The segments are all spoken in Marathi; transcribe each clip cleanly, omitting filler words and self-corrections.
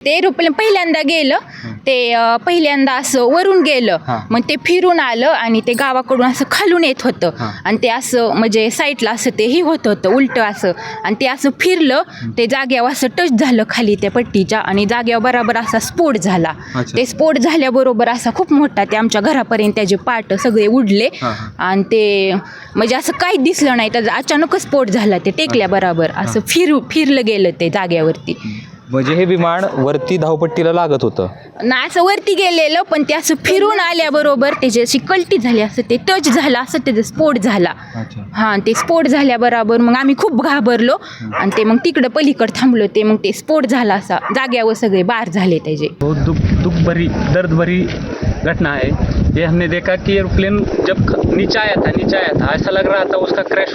ते एरोप्लेन पहिल्यांदा गेलं, ते पहिल्यांदा असं वरून गेलं, मग ते फिरून आलं आणि ते गावाकडून असं खालून येत होतं आणि ते असं म्हणजे साईडला असं ते ही होत होतं उलटं असं, आणि ते असं फिरलं, ते जाग्यावर असं टच झालं खाली त्या पट्टीच्या आणि जाग्यावर बराबर असा स्फोट झाला. ते स्फोट झाल्याबरोबर असा खूप मोठा ते आमच्या घरापर्यंत त्याचे पाट सगळे उडले आणि ते म्हणजे असं काहीच दिसलं नाही, तर अचानकच स्फोट झाला. ते टेकल्या बरोबर असं फिरलं गेलं ते जाग्यावरती. म्हणजे हे विमान वरती धावपट्टीला लागत होतं ना, असं वरती गेलेलं, पण ते असं फिरून आल्याबरोबर त्याची अशी कल्टी झाली, असं ते टच झालं, असं त्याचा स्फोट झाला. हां, ते स्फोट झाल्याबरोबर मग आम्ही खूप घाबरलो आणि ते मग तिकडं पलीकडे थांबलो. ते मग ते स्फोट झाला, असा जाग्यावर सगळे बार झाले त्याचे. बहुत दुख भरी दर्द भरी घटना है ये। हमने देखा कि एरोप्लेन जब नीचे आया था ऐसा लग रहा था उसका क्रैश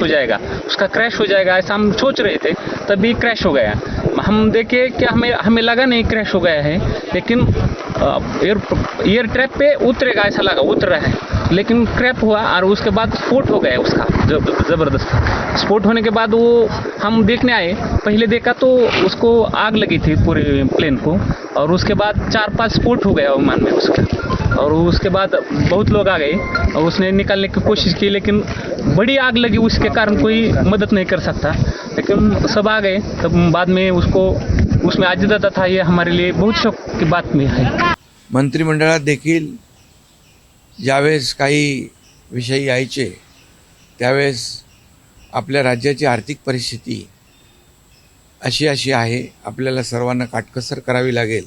हो जाएगा ऐसा हम सोच रहे थे, तभी क्रैश हो गया। हम देखे कि हमें लगा नहीं क्रैश हो गया है, लेकिन एयर ट्रैप पे उतरेगा ऐसा लगा, उतर रहा है, लेकिन क्रैप हुआ और उसके बाद स्फोट हो गया उसका ज़बरदस्त। स्फोट होने के बाद वो हम देखने आए, पहले देखा तो उसको आग लगी थी पूरे प्लेन को, और उसके बाद 4-5 स्फोट हो गया विमान में उसका, और उसके बाद बहुत लोग आ गए और उसने निकालने की कोशिश की, लेकिन बड़ी आग लगी, उसके कारण कोई मदद नहीं कर सकता, लेकिन सब आ गए। तब बाद में उसको उसमें अजीदादा था, ये हमारे लिए बहुत शौक की बात में है। मंत्रिमंडळात देखील ज्यावेळेस काही विषय यायचे त्यावेळेस आपल्या राज्याची आर्थिक परिस्थिती अशी आहे, आपल्याला सर्वांना काटकसर करावी लागेल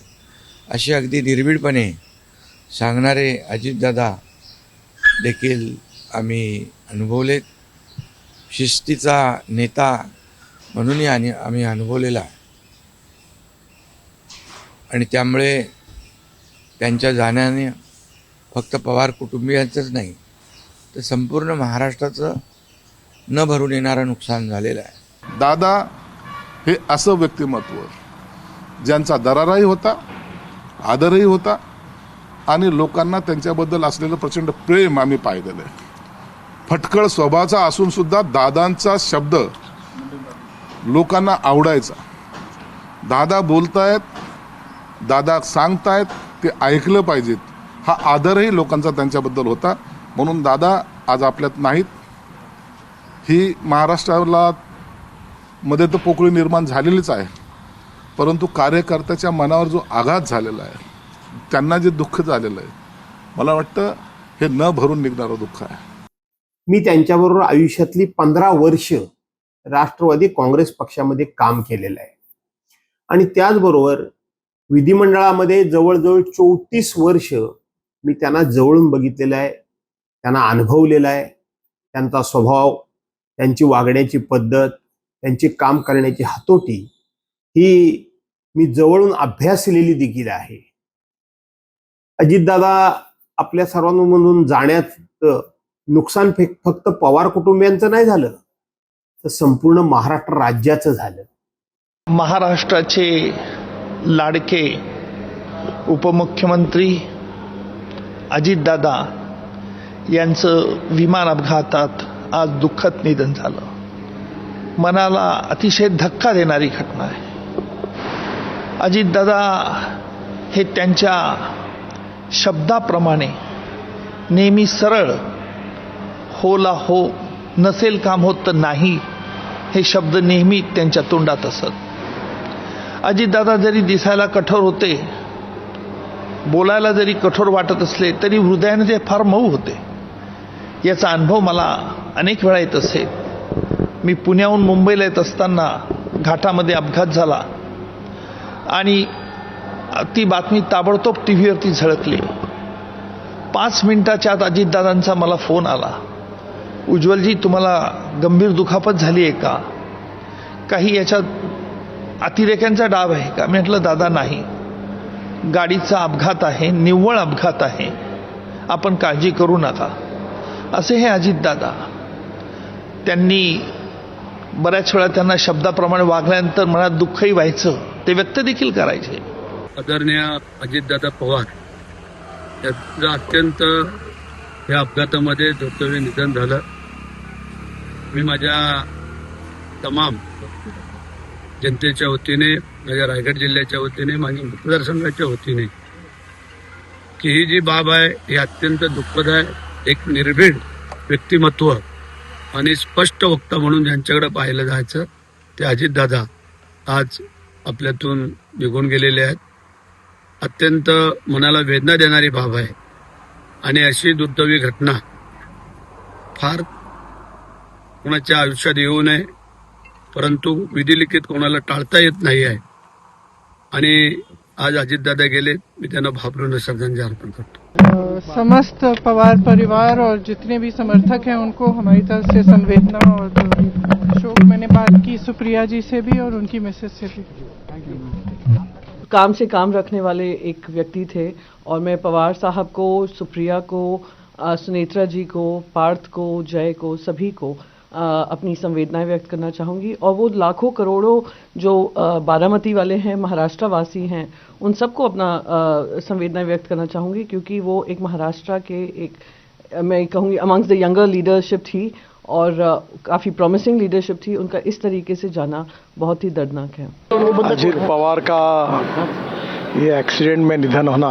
अशी अगदी निर्भीडपणे सांगणारे अजितदादा देखील आम्ही अनुभवलेत. शिस्तीचा नेता म्हणूनही आम्ही अनुभवलेला आहे आणि त्यामुळे त्यांच्या जाण्याने फक्त पवार कुटुंबियांचंच नाही तर संपूर्ण महाराष्ट्राचं न भरून येणारं नुकसान झालेलं आहे. दादा हे असं व्यक्तिमत्व ज्यांचा दराराही होता, आदरही होता आणि लोकांना त्यांच्याबद्दल असलेलं प्रचंड प्रेम आम्ही पाहिलेलं आहे. फटकळ स्वभावाचा असून सुद्धा दादांचा शब्द लोकांना आवडायचा. दादा बोलतायत, दादा सांगतायत, ते ऐकलं पाहिजेत, हा आदरही लोकांचा त्यांच्याबद्दल होता. म्हणून दादा आज आपल्यात नाहीत. ही महाराष्ट्राला मध्ये तर पोकळी निर्माण झालेलीच आहे, परंतु कार्यकर्त्याच्या मनावर जो आघात झालेला आहे, त्यांना जे दुःख झालेलं आहे, मला वाटतं हे न भरून निघणारं दुःख आहे. मी त्यांच्याबरोबर आयुष्यातली 15 वर्ष राष्ट्रवादी काँग्रेस पक्षामध्ये काम केलेलं आहे आणि त्याचबरोबर विधिमंडळामध्ये जवळजवळ 34 वर्ष मी त्यांना जवळून बघितलेलं आहे, त्यांना अनुभवलेलं आहे. त्यांचा स्वभाव, त्यांची वागण्याची पद्धत, त्यांची काम करण्याची हातोटी ही मी जवळून अभ्यासलेली देखील आहे. अजितदादा आपल्या सर्वांमधून जाण्याचं नुकसान फक्त पवार कुटुंबियांचं नाही झालं, तर संपूर्ण महाराष्ट्र राज्याचं झालं. महाराष्ट्राचे लाडके उपमुख्यमंत्री अजितदादा यांचं विमान अपघातात आज दुःखद निधन झालं. मनाला अतिशय धक्का देणारी घटना आहे. अजितदादा हे त्यांच्या शब्दाप्रमाणे नेहमी सरळ, होला हो, नसेल काम होत तर नाही, हे शब्द नेहमी त्यांच्या तोंडात असत. अजितदादा जरी दिसायला कठोर होते, बोलायला जरी कठोर वाटत असले, तरी हृदयाने ते फार मऊ होते. याचा अनुभव मला अनेक वेळा येत असेल. मी पुण्याहून मुंबईला येत असताना घाटामध्ये अपघात झाला आणि ती बातमी ताबडतोब टी व्हीवरती झळकली. 5 मिनिटाच्या आत अजितदादांचा मला फोन आला, उज्ज्वलजी तुम्हाला गंभीर दुखापत झाली आहे का, काही याच्यात अतिरेक्यांचा डाव आहे का? मी म्हटलं दादा नाही, गाडीचा अपघात आहे, निव्वळ अपघात आहे, आपण काळजी करू नका. असे हे अजितदादा. त्यांनी बऱ्याच वेळा त्यांना शब्दाप्रमाणे वागल्यानंतर मनात दुःखही व्हायचं, ते व्यक्त देखील करायचे. आदरणीय अजितदादा पवार यांचं अत्यंत या अपघातामध्ये दुर्दैवी निधन झालं. मी माझ्या तमाम जनतेच्या वतीने माझ्या रायगड जिल्ह्याच्या वतीने, माझ्या मतदारसंघाच्या वतीने, की ही जी बाब आहे ही अत्यंत दुःखद आहे. एक निर्भीड व्यक्तिमत्व आणि स्पष्ट वक्ता म्हणून ज्यांच्याकडे पाहिलं जायचं ते अजितदादा आज आपल्यातून निघून गेलेले आहेत. अत्यंत मनाला वेदना देणारी बाब आहे आणि अशी दुर्दैवी घटना फार कोणाच्या आयुष्यात येऊ नये, परंतु विधिलिखित कोणाला टाळता येत नाही आहे. आणि आज अजितदादा गेले, मी त्यांना भावपूर्ण श्रद्धांजली अर्पण करतो. समस्त पवार परिवार और जितने भी समर्थक हैं उनको हमारी तरफ से संवेदना और शोक. मैंने बात की सुप्रिया जी से भी और उनकी मिसेज से भी. काम से काम रखने वाले एक व्यक्ति थे और मैं पवार साहब को, सुप्रिया को, सुनेत्रा जी को, पार्थ को, जय को, सभी को अपनी संवेदनाएं व्यक्त करना चाहूँगी. और वो लाखों करोड़ों जो बारामती वाले हैं, महाराष्ट्र वासी हैं, उन सबको अपना संवेदनाएं व्यक्त करना चाहूँगी, क्योंकि वो एक महाराष्ट्र के एक मैं कहूँगी अमंग्स द यंगर लीडरशिप थी और काफ़ी प्रॉमिसिंग लीडरशिप थी. उनका इस तरीके से जाना बहुत ही दर्दनाक है. अजित पवार का ये एक्सीडेंट में निधन होना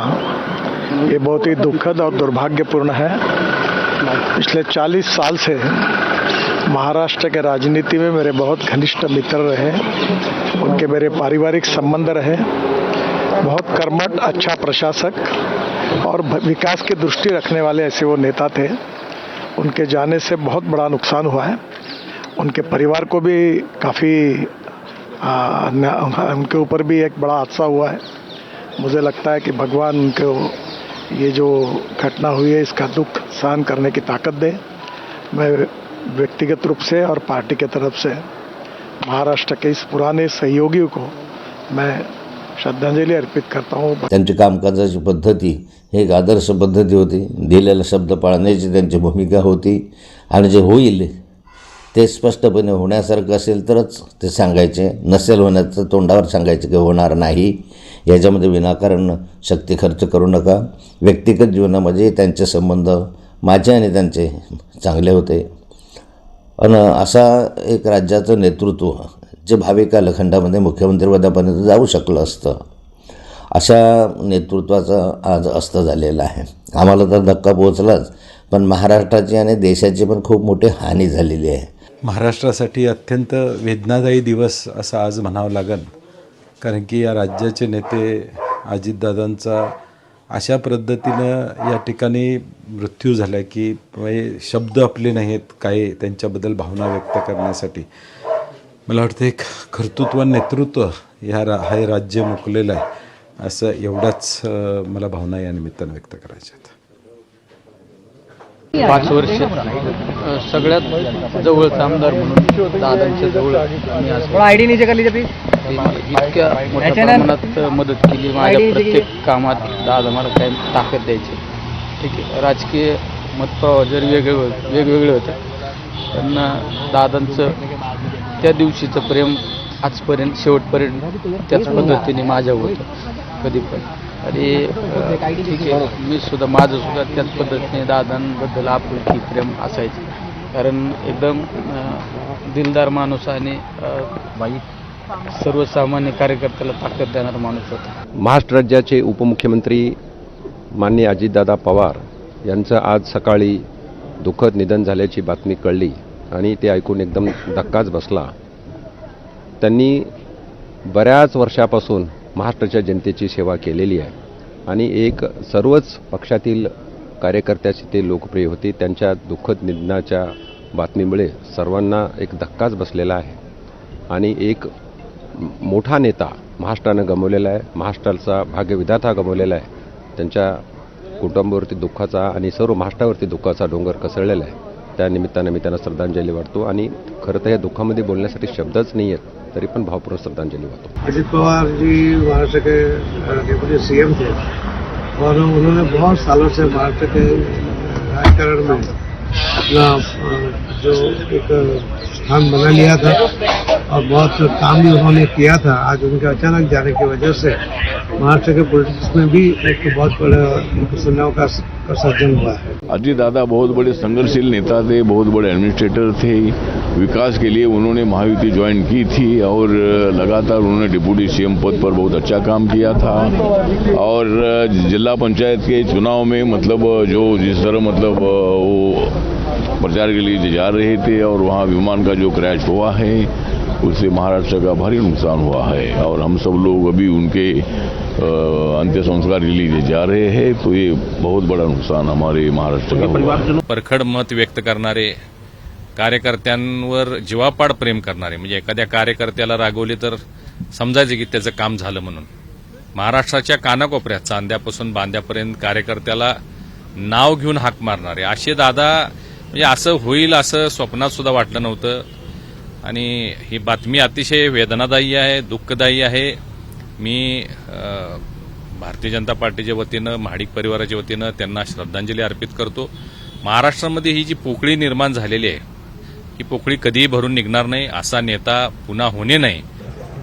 ये बहुत ही दुखद और दुर्भाग्यपूर्ण है. पिछले 40 साल से महाराष्ट्र के राजनीति में मेरे बहुत घनिष्ठ मित्र रहे, उनके मेरे पारिवारिक संबंध रहे. बहुत कर्मठ, अच्छा प्रशासक और विकास की दृष्टि रखने वाले ऐसे वो नेता थे. उनके जाने से बहुत बड़ा नुकसान हुआ है. उनके परिवार को भी काफ़ी उनके ऊपर भी एक बड़ा हादसा हुआ है. मुझे लगता है कि भगवान उनको ये जो घटना हुई है इसका दुख सहन करने की ताकत दे. मैं व्यक्तिगत रूप से और पार्टी के तरफ से महाराष्ट्र के इस पुराने सहयोगी को मैं श्रद्धांजली अर्पित करता हूँ. त्यांची कामकाजाची पद्धती ही एक आदर्श पद्धती होती. दिलेला शब्द पाळण्याची त्यांची भूमिका होती आणि जे होईल ते स्पष्टपणे होण्यासारखं असेल तरच ते सांगायचे, नसेल होण्याचं तोंडावर सांगायचे की होणार नाही. याच्यामध्ये विनाकारण शक्ती खर्च करू नका. व्यक्तिगत जीवनामध्ये त्यांचे संबंध माझे आणि त्यांचे चांगले होते. आणि असा एक राज्याचं नेतृत्व जे भावी कालखंडामध्ये मुख्यमंत्रीपदापर्यंत जाऊ शकलं असतं, अशा नेतृत्वाचं आज अस्त झालेलं आहे. आम्हाला तर धक्का पोहोचलाच, पण महाराष्ट्राची आणि देशाची पण खूप मोठी हानी झालेली आहे. महाराष्ट्रासाठी अत्यंत वेदनादायी दिवस असं आज म्हणावं लागेल, कारण की या राज्याचे नेते अजितदादांचा अशा पद्धतीनं या ठिकाणी मृत्यू झाला की शब्द आपले नाहीत काय त्यांच्याबद्दल भावना व्यक्त करण्यासाठी. मला वाटतं एक कर्तृत्व नेतृत्व हे राज्य मुकलेलं आहे असं एवढाच मला भावना या निमित्तानं व्यक्त करायच्या आहेत. 5 वर्ष सगळ्यात जवळचा आमदार म्हणून दादांच्या जवळ इतक्या मोठ्या प्रमाणात मदत केली. माझ्या प्रत्येक कामात दादा मला काय ताकद द्यायची. ठीक आहे, राजकीय मतप्रवाह जरी वेगवेगळे होते, पण दादांचं त्या दिवशीचं प्रेम आजपर्यंत शेवटपर्यंत त्याच पद्धतीने माझ्यावर होतं कधी पण. आणि ठीक आहे, मी सुद्धा माझं सुद्धा त्याच पद्धतीने दादांबद्दल आपुलकी प्रेम असायचं, कारण एकदम दिलदार माणूस आणि सर्वसामान्य कार्यकर्त्याला ताकद देणारा माणूस होता. महाराष्ट्र राज्याचे उपमुख्यमंत्री माननीय अजितदादा पवार यांचं आज सकाळी दुःखद निधन झाल्याची बातमी कळली आणि ते ऐकून एकदम धक्काच बसला. त्यांनी बऱ्याच वर्षापासून महाराष्ट्राच्या जनतेची सेवा केलेली आहे आणि एक सर्वच पक्षातील कार्यकर्त्याची ते लोकप्रिय होते. त्यांच्या दुःखद निधनाच्या बातमीमुळे सर्वांना एक धक्काच बसलेला आहे आणि एक मोठा नेता महाराष्ट्रानं गमावलेला आहे. महाराष्ट्राचा भाग्यविधाता गमावलेला आहे. त्यांच्या कुटुंबावरती दुःखाचा आणि सर्व महाराष्ट्रावरती दुःखाचा डोंगर कोसळलेला आहे. त्या निमित्तानं मी त्यांना श्रद्धांजली वाटतो आणि खरं तर या दुःखामध्ये बोलण्यासाठी शब्दच नाही आहेत, तरी पण भावपूर्ण श्रद्धांजली वाटतो. अजित पवार जी महाराष्ट्र के डेप्यूटी सीएम थे और उन्होंने बहुत सालों से महाराष्ट्र के राजकारण में अपना जो एक स्थान बना लिया था और बहुत काम भी उन्होंने किया था। आज उनके अचानक जाने की वजह से महाराष्ट्र के पॉलिटिक्स में भी एक बहुत बड़ा सुनाव का सर्जन हुआ है। अजीत दादा बहुत बड़े संघर्षशील नेता थे, बहुत बड़े एडमिनिस्ट्रेटर थे। विकास के लिए उन्होंने महायुति ज्वाइन की थी और लगातार उन्होंने डिप्टी सीएम पद पर बहुत अच्छा काम किया था। और जिला पंचायत के चुनाव में मतलब जो जिस तरह मतलब वो प्रचार के लिए जा रहे थे और वहाँ विमान का जो क्रैश हुआ है उससे महाराष्ट्र का भारी नुकसान हुआ है और हम सब लोग अभी उनके अंत्य संस्कार के लिए जा रहे हैं। तो ये बहुत बड़ा नुकसान हमारे महाराष्ट्र का हुआ है। परखड मत व्यक्त करणारे, कार्यकर्त्यांवर जीवापाड प्रेम करणारे, म्हणजे एखाद्या कार्यकर्त्याला रागवले तर समजायचे की त्याचं काम झालं म्हणून, महाराष्ट्राच्या कानाकोपऱ्यात चांद्यापासून बांद्यापर्यंत कार्यकर्त्याला नाव घेऊन हाक मारणारे असे दादा, म्हणजे असं होईल असं स्वप्नात सुद्धा वाटलं नव्हतं। आणि ही बातमी अतिशय वेदनादायी आहे, दुःखदायी आहे। मी भारतीय जनता पार्टीच्या वतीनं, महाडिक परिवाराच्या वतीनं त्यांना श्रद्धांजली अर्पित करतो। महाराष्ट्रामध्ये ही जी पोकळी निर्माण झालेली आहे, ही पोकळी कधीही भरून निघणार नाही, असा नेता पुन्हा होणे नाही।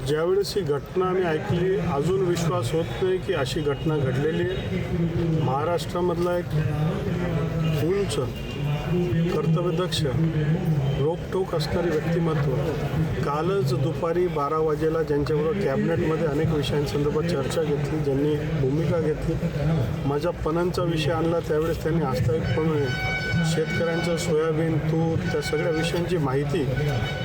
ज्यावेळेस ही घटना आम्ही ऐकली अजून विश्वास होत नाही की अशी घटना घडलेली आहे। महाराष्ट्रामधला एक उंच कर्तव्यदक्ष रोखठोक असणारी व्यक्तिमत्व कालच दुपारी 12 वाजेला ज्यांच्याबरोबर कॅबिनेटमध्ये अनेक विषयांसंदर्भात चर्चा घेतली, ज्यांनी भूमिका घेतली, माझ्या पणनचा विषय आणला त्यावेळेस त्यांनी आस्थायिकपणे शेतकऱ्यांचं सोयाबीन, तूर त्या सगळ्या विषयांची माहिती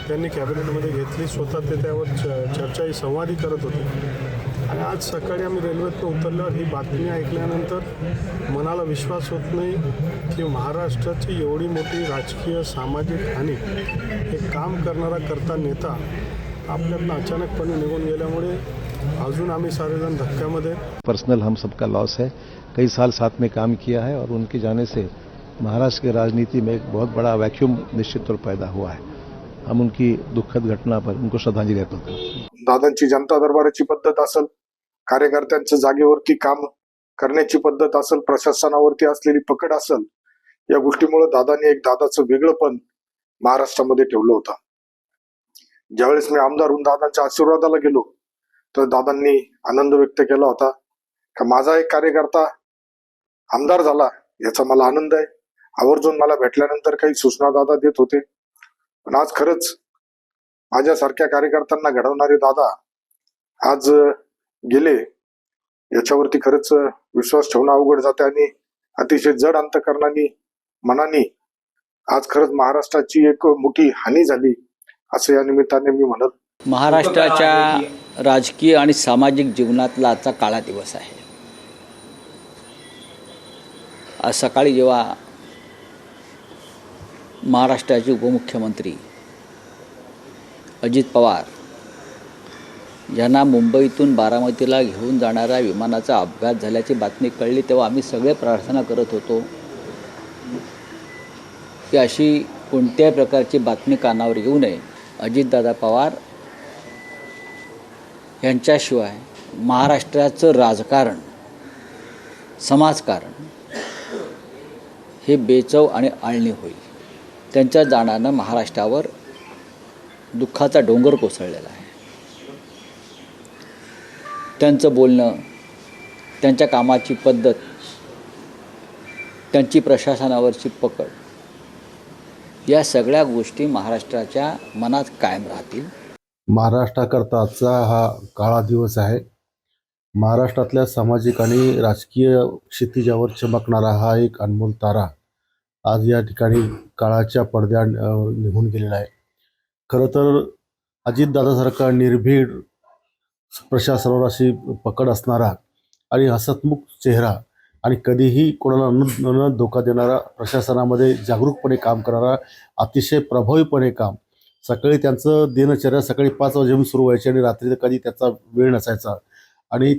त्यांनी कॅबिनेटमध्ये घेतली, स्वतः ते त्यावर चर्चाही संवादी करत होते। आणि आज सकाळी आम्ही रेल्वेतनं उतरल्यावर ही बातमी ऐकल्यानंतर मनाला विश्वास होत नाही की महाराष्ट्राची एवढी मोठी राजकीय सामाजिक हानी हे काम करणारा करता नेता आपल्यातनं अचानकपणे निघून गेल्यामुळे अजून आम्ही सारेजण धक्क्यामध्ये। पर्सनल हम सबका लॉस है, कई साल साथ में काम किया है और उनके जाने से महाराष्ट्र की राजनीति में एक बहुत बड़ा वैक्यूम निश्चित तौर पैदा हुआ है। हम उनकी दुखद घटना पर उनको श्रद्धांजलि अर्पित करते हैं। दादांची जनता दरबाराची पद्धत असेल, कार्यकर्त्यांचं जागेवरती काम करण्याची पद्धत असेल, प्रशासनावरती असलेली पकड असेल, या गोष्टीमुळे दादांनी एक दादाचं वेगळंपण महाराष्ट्रामध्ये ठेवलं होतं। ज्यावेळेस मी आमदार होऊन दादांच्या आशीर्वादाला गेलो तर दादांनी आनंद व्यक्त केला होता का माझा एक कार्यकर्ता आमदार झाला याचा मला आनंद आहे। आवर्जून मला भेटल्यानंतर काही सूचना दादा देत होते, पण आज खरंच माझ्यासारख्या कार्यकर्त्यांना घडवणारे दादा आज गेले याच्यावरती खरंच विश्वास ठेवणं अवघड जाते आणि अतिशय जड अंतकरणाने मनाने आज खरंच महाराष्ट्राची एक मोठी हानी झाली असं या निमित्ताने मी म्हणत। महाराष्ट्राच्या राजकीय आणि सामाजिक जीवनातला आजचा काळा दिवस आहे। आज सकाळी जेव्हा महाराष्ट्राचे उपमुख्यमंत्री अजित पवार यांना मुंबईतून बारामतीला घेऊन जाणाऱ्या विमानाचा अपघात झाल्याची बातमी कळली तेव्हा आम्ही सगळे प्रार्थना करत होतो की अशी कोणत्याही प्रकारची बातमी कानावर येऊ नये। अजितदादा पवार यांच्याशिवाय महाराष्ट्राचं राजकारण, समाजकारण हे बेचव आणि आळणी होईल। त्यांच्या जाण्यानं महाराष्ट्रावर दुःखाचा डोंगर कोसळलेला आहे। त्यांचं बोलणं, त्यांच्या कामाची पद्धत, त्यांची प्रशासनावरची पकड, या सगळ्या गोष्टी महाराष्ट्राच्या मनात कायम राहतील। महाराष्ट्राकरता आजचा हा काळा दिवस आहे। महाराष्ट्रातल्या सामाजिक आणि राजकीय क्षितिजावर चमकणारा हा एक अनमोल तारा आज या ठिकाणी काळाच्या पडद्या निघून गेलेला आहे। खरं तर अजितदादासारखा निर्भीड, प्रशासनावर अशी पकड असणारा आणि हसतमुख चेहरा आणि कधीही कोणाला न धोका देणारा, प्रशासनामध्ये जागरूकपणे काम करणारा, अतिशय प्रभावीपणे काम, सकाळी त्यांचं दिनचर्या सकाळी 5 वाजेपासून सुरू व्हायची आणि रात्री कधी त्याचा वेळ नसायचा आणि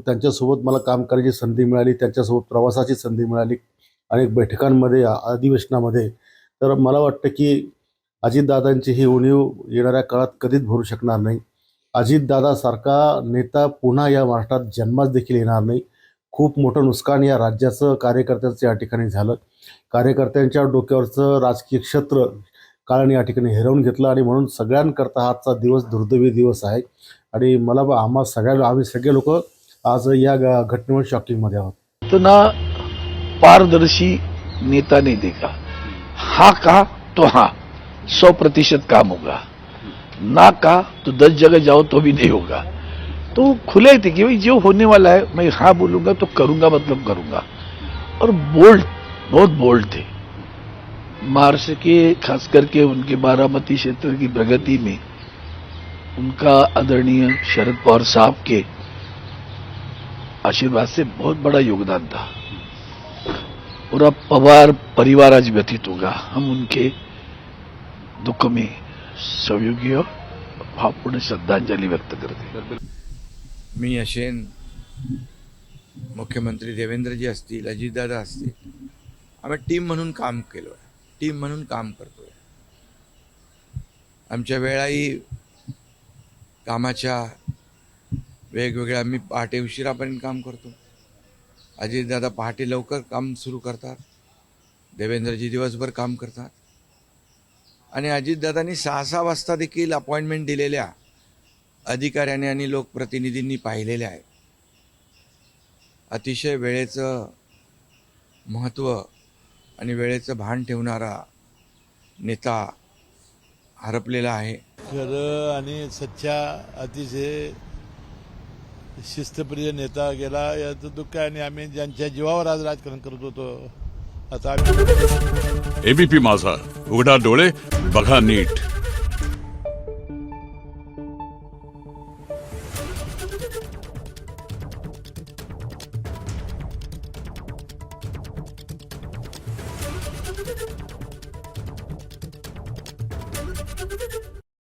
त्यांच्यासोबत मला काम करायची संधी मिळाली, त्यांच्यासोबत प्रवासाची संधी मिळाली अनेक बैठकांमध्ये, अधिवेशनामध्ये। तर मला वाटतं की अजितदादांची ही उणीव येणाऱ्या काळात कधीच भरू शकणार नाही। अजितदादासारखा नेता पुन्हा या महाराष्ट्रात जन्मास देखील येणार नाही। खूप मोठं नुकसान या राज्याचं कार्यकर्त्यांचं या ठिकाणी झालं। कार्यकर्त्यांच्या डोक्यावरचं राजकीय क्षेत्र काळाने या ठिकाणी हिरावून घेतलं आणि म्हणून सगळ्यांकरता हा आजचा दिवस दुर्दैवी दिवस आहे. आणि आम्ही सगळे लोक आज या घटनेवर शॉकिंगमध्ये आहोत. इतना पारदर्शी नेता नहीं देखा. हाँ कहा तो हाँ 100% काम होगा, ना कहा तो 10 जगह जाओ तो भी नहीं होगा. तो खुले थे कि भाई जो होने वाला है मैं हाँ बोलूंगा तो करूंगा, मतलब करूंगा. और बोल्ड, बहुत बोल्ड थे. महाराष्ट्र के खास करके उनके बारामती क्षेत्र की प्रगति में उनका आदरणीय शरद पवार साहब के आशीर्वाद से बहुत बड़ा योगदान था. पूरा पवार परिवार आज व्यतीत होगा. हम उनके दुख में सहयोगी और भावपूर्ण श्रद्धांजलि व्यक्त करते हैं. मी असेन, मुख्यमंत्री देवेंद्रजी असतील, अजितदादा असतील, आम्ही टीम म्हणून काम केलो आहे, टीम म्हणून काम करतोय. आमच्या वेळाही कामाच्या वेगवेगळ्या, आम्ही पहाटे उशिरापर्यंत काम करतो. अजितदादा पहाटे लवकर काम सुरू करतात, देवेंद्रजी दिवसभर काम करतात. आणि अजितदादांनी 6-6 वाजता देखील अपॉइंटमेंट दिलेल्या अधिकाऱ्यांनी आणि लोकप्रतिनिधींनी पाहिलेल्या आहे. अतिशय वेळेचं महत्त्व आणि वेळेचं भान ठेवणारा नेता हरपलेला आहे. खरं आणि सच्चा अतिशय शिस्तप्रिय नेता गेला याचं दुःख आहे. आणि आम्ही ज्यांच्या जीवावर आज राजकारण करत होतो आता आम्ही. एबीपी माझा, उघडा डोळे बघा नीट.